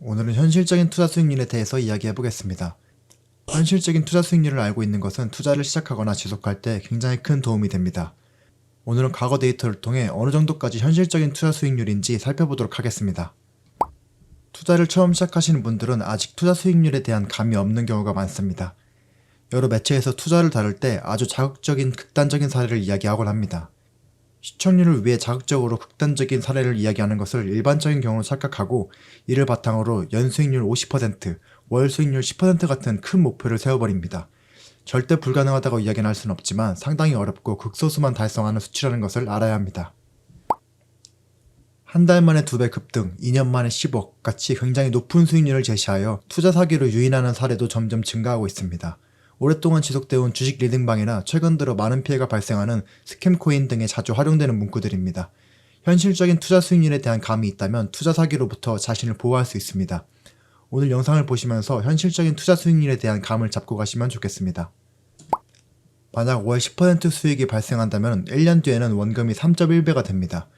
오늘은 현실적인 투자 수익률에 대해서 이야기해 보겠습니다. 현실적인 투자 수익률을 알고 있는 것은 투자를 시작하거나 지속할 때 굉장히 큰 도움이 됩니다. 오늘은 과거 데이터를 통해 어느 정도까지 현실적인 투자 수익률인지 살펴보도록 하겠습니다. 투자를 처음 시작하시는 분들은 아직 투자 수익률에 대한 감이 없는 경우가 많습니다. 여러 매체에서 투자를 다룰 때 아주 자극적인 극단적인 사례를 이야기하곤 합니다. 시청률을 위해 자극적으로 극단적인 사례를 이야기하는 것을 일반적인 경우로 착각하고 이를 바탕으로 연수익률 50%, 월 수익률 10% 같은 큰 목표를 세워버립니다. 절대 불가능하다고 이야기는 할 수는 없지만 상당히 어렵고 극소수만 달성하는 수치라는 것을 알아야 합니다. 한 달 만에 2배 급등, 2년 만에 10억 같이 굉장히 높은 수익률을 제시하여 투자 사기로 유인하는 사례도 점점 증가하고 있습니다. 오랫동안 지속되어온 주식 리딩방이나 최근 들어 많은 피해가 발생하는 스캠코인 등에 자주 활용되는 문구들입니다. 현실적인 투자 수익률에 대한 감이 있다면 투자 사기로부터 자신을 보호할 수 있습니다. 오늘 영상을 보시면서 현실적인 투자 수익률에 대한 감을 잡고 가시면 좋겠습니다. 만약 월 10% 수익이 발생한다면 1년 뒤에는 원금이 3.1배가 됩니다.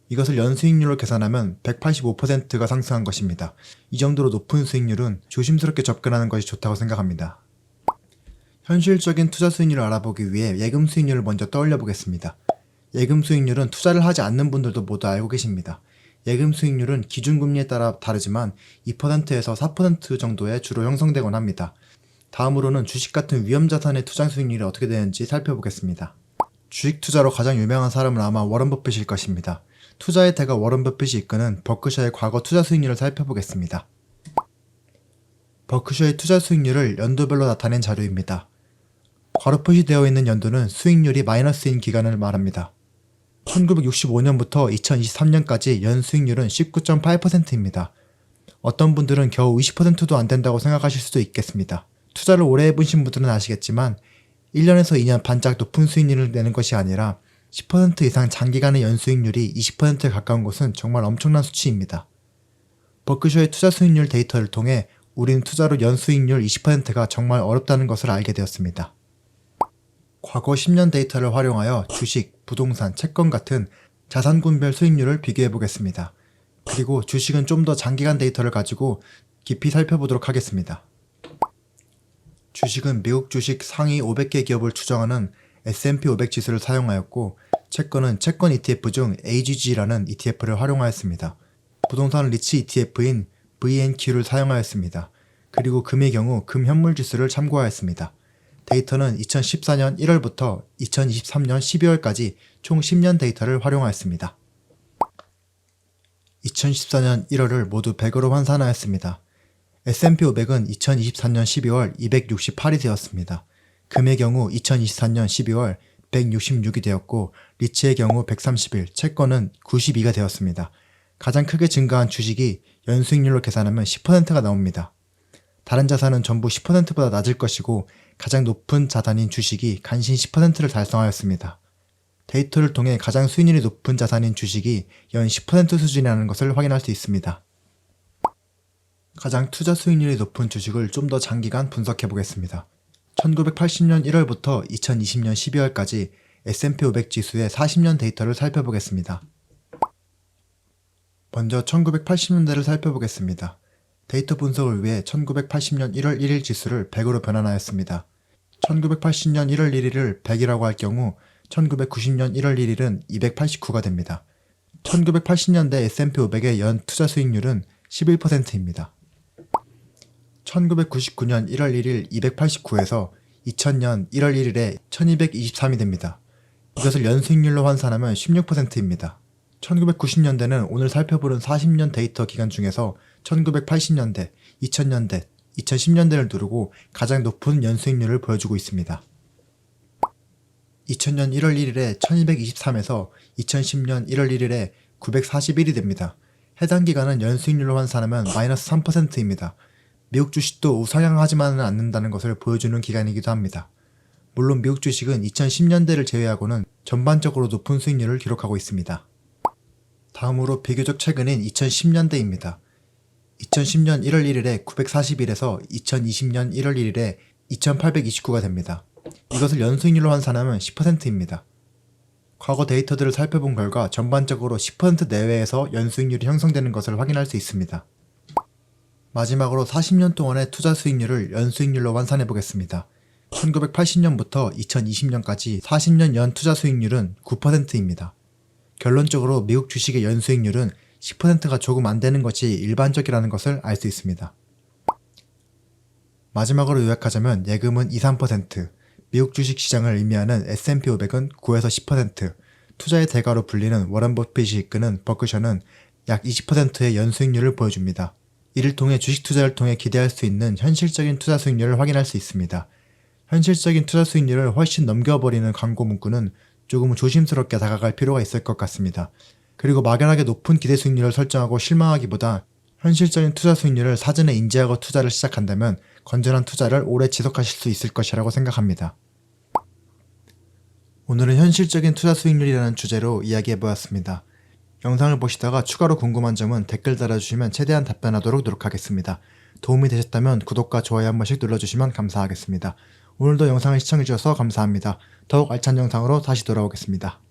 이것을 연수익률로 계산하면 185%가 상승한 것입니다. 이 정도로 높은 수익률은 조심스럽게 접근하는 것이 좋다고 생각합니다. 현실적인 투자 수익률을 알아보기 위해 예금 수익률을 먼저 떠올려 보겠습니다. 예금 수익률은 투자를 하지 않는 분들도 모두 알고 계십니다. 예금 수익률은 기준금리에 따라 다르지만 2%에서 4% 정도에 주로 형성되곤 합니다. 다음으로는 주식 같은 위험자산의 투자 수익률이 어떻게 되는지 살펴보겠습니다. 주식 투자로 가장 유명한 사람은 아마 워런 버핏일 것입니다. 투자의 대가 워런 버핏이 이끄는 버크셔의 과거 투자 수익률을 살펴보겠습니다. 버크셔의 투자 수익률을 연도별로 나타낸 자료입니다. 괄호 표시되어 있는 연도는 수익률이 마이너스인 기간을 말합니다. 1965년부터 2023년까지 연 수익률은 19.8%입니다. 어떤 분들은 겨우 20%도 안 된다고 생각하실 수도 있겠습니다. 투자를 오래 해보신 분들은 아시겠지만 1년에서 2년 반짝 높은 수익률을 내는 것이 아니라 10% 이상 장기간의 연수익률이 20%에 가까운 것은 정말 엄청난 수치입니다. 버크셔의 투자 수익률 데이터를 통해 우리는 투자로 연수익률 20%가 정말 어렵다는 것을 알게 되었습니다. 과거 10년 데이터를 활용하여 주식, 부동산, 채권 같은 자산군별 수익률을 비교해 보겠습니다. 그리고 주식은 좀 더 장기간 데이터를 가지고 깊이 살펴보도록 하겠습니다. 주식은 미국 주식 상위 500개 기업을 추정하는 S&P 500 지수를 사용하였고, 채권은 채권 ETF 중 AGG라는 ETF를 활용하였습니다. 부동산은 리츠 ETF인 VNQ를 사용하였습니다. 그리고 금의 경우 금 현물 지수를 참고하였습니다. 데이터는 2014년 1월부터 2023년 12월까지 총 10년 데이터를 활용하였습니다. 2014년 1월을 모두 100으로 환산하였습니다. S&P 500은 2024년 12월 268이 되었습니다. 금의 경우 2024년 12월 166이 되었고, 리츠의 경우 131, 채권은 92가 되었습니다. 가장 크게 증가한 주식이 연수익률로 계산하면 10%가 나옵니다. 다른 자산은 전부 10%보다 낮을 것이고 가장 높은 자산인 주식이 간신 10%를 달성하였습니다. 데이터를 통해 가장 수익률이 높은 자산인 주식이 연 10% 수준이라는 것을 확인할 수 있습니다. 가장 투자 수익률이 높은 주식을 좀 더 장기간 분석해 보겠습니다. 1980년 1월부터 2020년 12월까지 S&P 500 지수의 40년 데이터를 살펴보겠습니다. 먼저 1980년대를 살펴보겠습니다. 데이터 분석을 위해 1980년 1월 1일 지수를 100으로 변환하였습니다. 1980년 1월 1일을 100이라고 할 경우 1990년 1월 1일은 289가 됩니다. 1980년대 S&P 500의 연 투자 수익률은 11%입니다. 1999년 1월 1일 289에서 2000년 1월 1일에 1223이 됩니다. 이것을 연수익률로 환산하면 16%입니다. 1990년대는 오늘 살펴보는 40년 데이터 기간 중에서 1980년대, 2000년대, 2010년대를 누르고 가장 높은 연수익률을 보여주고 있습니다. 2000년 1월 1일에 1223에서 2010년 1월 1일에 941이 됩니다. 해당 기간은 연수익률로 환산하면 마이너스 3%입니다. 미국 주식도 우상향하지만은 않는다는 것을 보여주는 기간이기도 합니다. 물론 미국 주식은 2010년대를 제외하고는 전반적으로 높은 수익률을 기록하고 있습니다. 다음으로 비교적 최근인 2010년대입니다. 2010년 1월 1일에 941에서 2020년 1월 1일에 2829가 됩니다. 이것을 연수익률로 환산하면 10%입니다. 과거 데이터들을 살펴본 결과 전반적으로 10% 내외에서 연수익률이 형성되는 것을 확인할 수 있습니다. 마지막으로 40년 동안의 투자 수익률을 연수익률로 환산해 보겠습니다. 1980년부터 2020년까지 40년 연 투자 수익률은 9%입니다. 결론적으로 미국 주식의 연수익률은 10%가 조금 안 되는 것이 일반적이라는 것을 알 수 있습니다. 마지막으로 요약하자면 예금은 2~3%, 미국 주식 시장을 의미하는 S&P 500은 9에서 10%, 투자의 대가로 불리는 워런 버핏이 이끄는 버크셔는 약 20%의 연수익률을 보여줍니다. 이를 통해 주식 투자를 통해 기대할 수 있는 현실적인 투자 수익률을 확인할 수 있습니다. 현실적인 투자 수익률을 훨씬 넘겨버리는 광고 문구는 조금 조심스럽게 다가갈 필요가 있을 것 같습니다. 그리고 막연하게 높은 기대 수익률을 설정하고 실망하기보다 현실적인 투자 수익률을 사전에 인지하고 투자를 시작한다면 건전한 투자를 오래 지속하실 수 있을 것이라고 생각합니다. 오늘은 현실적인 투자 수익률이라는 주제로 이야기해보았습니다. 영상을 보시다가 추가로 궁금한 점은 댓글 달아주시면 최대한 답변하도록 노력하겠습니다. 도움이 되셨다면 구독과 좋아요 한 번씩 눌러주시면 감사하겠습니다. 오늘도 영상을 시청해주셔서 감사합니다. 더욱 알찬 영상으로 다시 돌아오겠습니다.